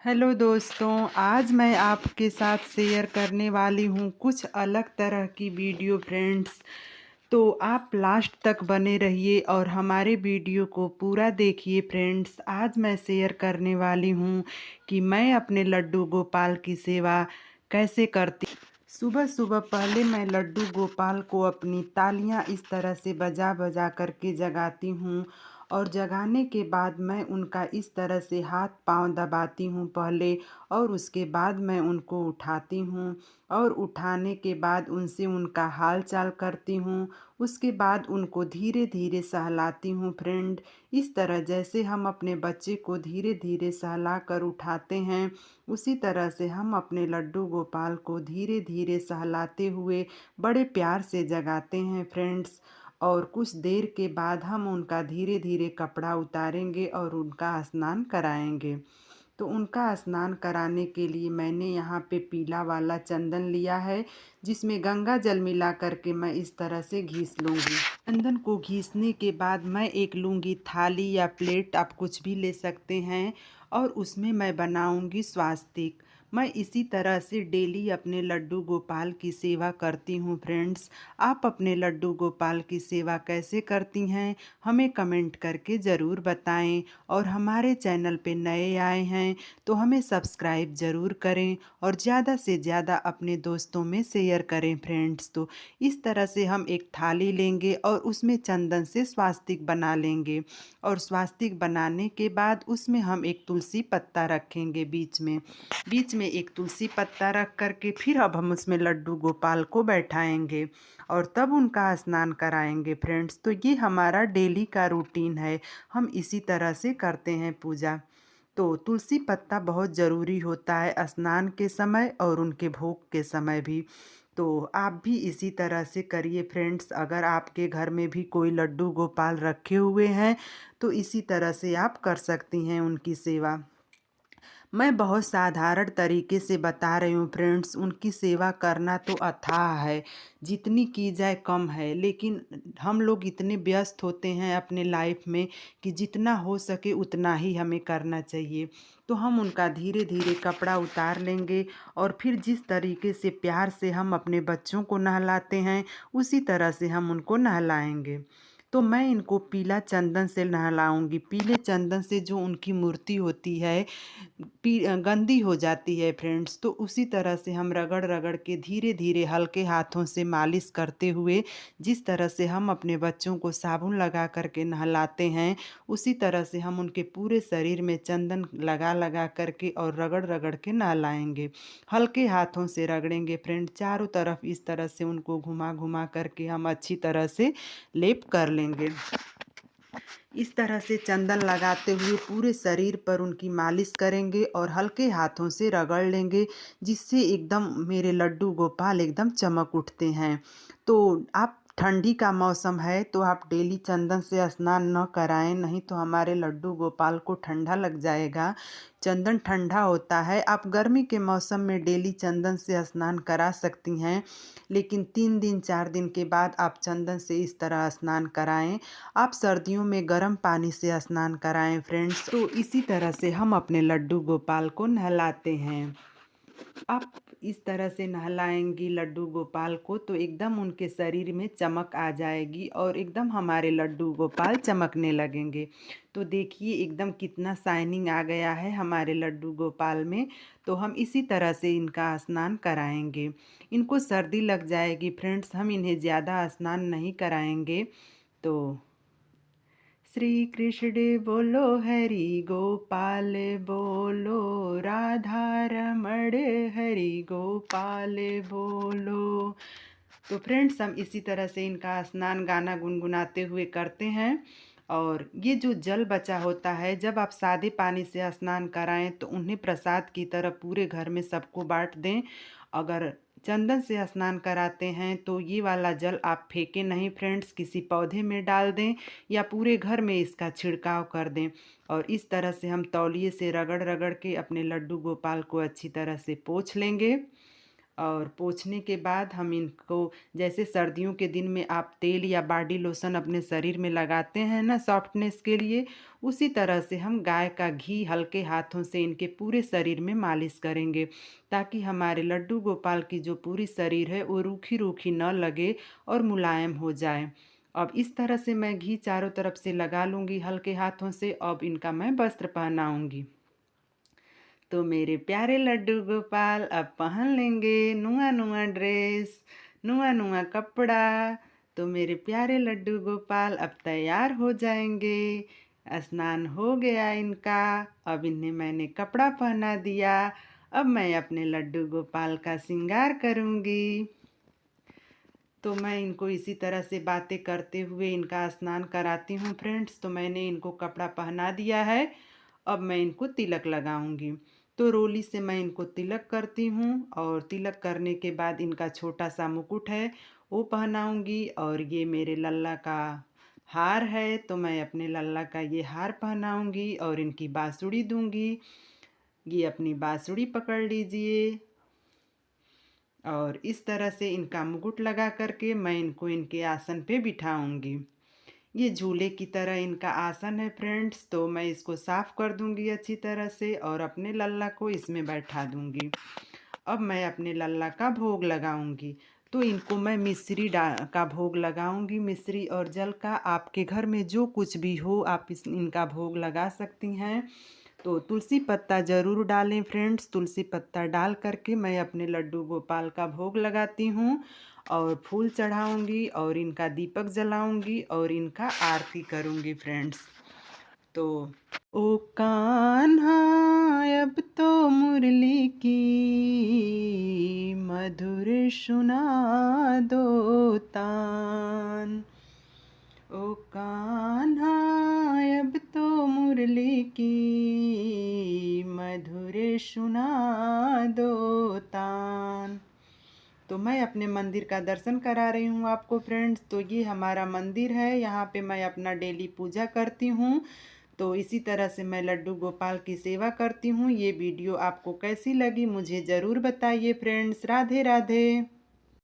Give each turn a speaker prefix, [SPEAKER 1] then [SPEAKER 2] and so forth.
[SPEAKER 1] Hello दोस्तों, आज मैं आपके साथ शेयर करने वाली हूँ कुछ अलग तरह की वीडियो फ्रेंड्स। तो आप लास्ट तक बने रहिए और हमारे वीडियो को पूरा देखिए फ्रेंड्स। आज मैं शेयर करने वाली हूँ कि मैं अपने लड्डू गोपाल की सेवा कैसे करती। सुबह सुबह पहले मैं लड्डू गोपाल को अपनी तालियां इस तरह से बजा बजा करके जगाती हूँ और जगाने के बाद मैं उनका इस तरह से हाथ पांव दबाती हूँ पहले, और उसके बाद मैं उनको उठाती हूँ और उठाने के बाद उनसे उनका हाल चाल करती हूँ। उसके बाद उनको धीरे धीरे सहलाती हूँ फ्रेंड। इस तरह जैसे हम अपने बच्चे को धीरे धीरे सहला कर उठाते हैं, उसी तरह से हम अपने लड्डू गोपाल को धीरे धीरे सहलाते हुए बड़े प्यार से जगाते हैं फ्रेंड्स। और कुछ देर के बाद हम उनका धीरे धीरे कपड़ा उतारेंगे और उनका स्नान कराएंगे। तो उनका स्नान कराने के लिए मैंने यहाँ पे पीला वाला चंदन लिया है, जिसमें गंगा जल मिला करके मैं इस तरह से घिस लूँगी। चंदन को घिसने के बाद मैं एक लूँगी थाली या प्लेट, आप कुछ भी ले सकते हैं, और उसमें मैं बनाऊँगी स्वास्तिक। मैं इसी तरह से डेली अपने लड्डू गोपाल की सेवा करती हूँ फ्रेंड्स। आप अपने लड्डू गोपाल की सेवा कैसे करती हैं हमें कमेंट करके ज़रूर बताएं। और हमारे चैनल पे नए आए हैं तो हमें सब्सक्राइब ज़रूर करें और ज़्यादा से ज़्यादा अपने दोस्तों में शेयर करें फ्रेंड्स। तो इस तरह से हम एक थाली लेंगे और उसमें चंदन से स्वास्तिक बना लेंगे, और स्वास्तिक बनाने के बाद उसमें हम एक तुलसी पत्ता रखेंगे बीच में एक तुलसी पत्ता रख करके फिर अब हम उसमें लड्डू गोपाल को बैठाएंगे और तब उनका स्नान कराएंगे फ्रेंड्स। तो ये हमारा डेली का रूटीन है, हम इसी तरह से करते हैं पूजा। तो तुलसी पत्ता बहुत ज़रूरी होता है स्नान के समय और उनके भोग के समय भी। तो आप भी इसी तरह से करिए फ्रेंड्स। अगर आपके घर में भी कोई लड्डू गोपाल रखे हुए हैं तो इसी तरह से आप कर सकती हैं उनकी सेवा। मैं बहुत साधारण तरीके से बता रही हूँ फ्रेंड्स। उनकी सेवा करना तो अथाह है, जितनी की जाए कम है, लेकिन हम लोग इतने व्यस्त होते हैं अपने लाइफ में कि जितना हो सके उतना ही हमें करना चाहिए। तो हम उनका धीरे धीरे कपड़ा उतार लेंगे और फिर जिस तरीके से प्यार से हम अपने बच्चों को नहलाते हैं उसी तरह से हम उनको नहलाएंगे। तो मैं इनको पीला चंदन से नहलाऊंगी। पीले चंदन से जो उनकी मूर्ति होती है गंदी हो जाती है फ्रेंड्स। तो उसी तरह से हम रगड़ रगड़ के धीरे धीरे हल्के हाथों से मालिश करते हुए, जिस तरह से हम अपने बच्चों को साबुन लगा करके नहलाते हैं, उसी तरह से हम उनके पूरे शरीर में चंदन लगा लगा करके और रगड़ रगड़ के नहलाएंगे। हल्के हाथों से रगड़ेंगे फ्रेंड, चारों तरफ इस तरह से उनको घुमा घुमा करके हम अच्छी तरह से लेप कर लेंगे। इस तरह से चंदन लगाते हुए पूरे शरीर पर उनकी मालिश करेंगे और हल्के हाथों से रगड़ लेंगे, जिससे एकदम मेरे लड्डू गोपाल एकदम चमक उठते हैं। तो आप ठंडी का मौसम है तो आप डेली चंदन से स्नान न कराएं, नहीं तो हमारे लड्डू गोपाल को ठंडा लग जाएगा। चंदन ठंडा होता है। आप गर्मी के मौसम में डेली चंदन से स्नान करा सकती हैं, लेकिन 3 दिन 4 दिन के बाद आप चंदन से इस तरह स्नान कराएं। आप सर्दियों में गर्म पानी से स्नान कराएं फ्रेंड्स। तो इसी तरह से हम अपने लड्डू गोपाल को नहलाते हैं। आप इस तरह से नहलाएंगी लड्डू गोपाल को तो एकदम उनके शरीर में चमक आ जाएगी और एकदम हमारे लड्डू गोपाल चमकने लगेंगे। तो देखिए एकदम कितना शाइनिंग आ गया है हमारे लड्डू गोपाल में। तो हम इसी तरह से इनका स्नान कराएंगे। इनको सर्दी लग जाएगी फ्रेंड्स, हम इन्हें ज़्यादा स्नान नहीं कराएंगे। तो श्री कृष्ण बोलो, हरि गोपाल बोलो, राधा रमण हरि गोपाल बोलो। तो फ्रेंड्स हम इसी तरह से इनका स्नान गाना गुनगुनाते हुए करते हैं। और ये जो जल बचा होता है, जब आप सादे पानी से स्नान कराएं तो उन्हें प्रसाद की तरह पूरे घर में सबको बांट दें। अगर चंदन से स्नान कराते हैं तो ये वाला जल आप फेंकें नहीं फ्रेंड्स, किसी पौधे में डाल दें या पूरे घर में इसका छिड़काव कर दें। और इस तरह से हम तौलिए से रगड़ रगड़ के अपने लड्डू गोपाल को अच्छी तरह से पोंछ लेंगे। और पोंछने के बाद हम इनको, जैसे सर्दियों के दिन में आप तेल या बॉडी लोशन अपने शरीर में लगाते हैं ना सॉफ्टनेस के लिए, उसी तरह से हम गाय का घी हल्के हाथों से इनके पूरे शरीर में मालिश करेंगे, ताकि हमारे लड्डू गोपाल की जो पूरी शरीर है वो रूखी रूखी न लगे और मुलायम हो जाए। अब इस तरह से मैं घी चारों तरफ से लगा लूँगी हल्के हाथों से। अब इनका मैं वस्त्र पहनाऊँगी। तो मेरे प्यारे लड्डू गोपाल अब पहन लेंगे नुआ नुआ ड्रेस, नुआ नुआ कपड़ा। तो मेरे प्यारे लड्डू गोपाल अब तैयार हो जाएंगे। स्नान हो गया इनका। अब इन्हें मैंने कपड़ा पहना दिया। अब मैं अपने लड्डू गोपाल का श्रृंगार करूँगी। तो मैं इनको इसी तरह से बातें करते हुए इनका स्नान कराती हूँ फ्रेंड्स। तो मैंने इनको कपड़ा पहना दिया है। अब मैं इनको तिलक लगाऊंगी। तो रोली से मैं इनको तिलक करती हूँ और तिलक करने के बाद इनका छोटा सा मुकुट है वो पहनाऊंगी। और ये मेरे लल्ला का हार है, तो मैं अपने लल्ला का ये हार पहनाऊंगी और इनकी बांसुड़ी दूंगी। ये अपनी बांसुड़ी पकड़ लीजिए। और इस तरह से इनका मुकुट लगा करके मैं इनको इनके आसन पे बिठाऊंगी। ये झूले की तरह इनका आसन है फ्रेंड्स। तो मैं इसको साफ़ कर दूंगी अच्छी तरह से और अपने लल्ला को इसमें बैठा दूंगी। अब मैं अपने लल्ला का भोग लगाऊंगी। तो इनको मैं मिश्री का भोग लगाऊंगी, मिश्री और जल का। आपके घर में जो कुछ भी हो आप इनका भोग लगा सकती हैं। तो तुलसी पत्ता ज़रूर डालें फ्रेंड्स। तुलसी पत्ता डाल करके मैं अपने लड्डू गोपाल का भोग लगाती हूँ और फूल चढ़ाऊँगी और इनका दीपक जलाऊँगी और इनका आरती करूँगी फ्रेंड्स। तो ओ कान्हा अब तो मुरली की मधुर सुना दो तान। ओ कान्हा अब तो मुरली की मधुर सुना दो तान। तो मैं अपने मंदिर का दर्शन करा रही हूँ आपको फ्रेंड्स। तो ये हमारा मंदिर है, यहाँ पे मैं अपना डेली पूजा करती हूँ। तो इसी तरह से मैं लड्डू गोपाल की सेवा करती हूँ। ये वीडियो आपको कैसी लगी मुझे ज़रूर बताइए फ्रेंड्स। राधे राधे।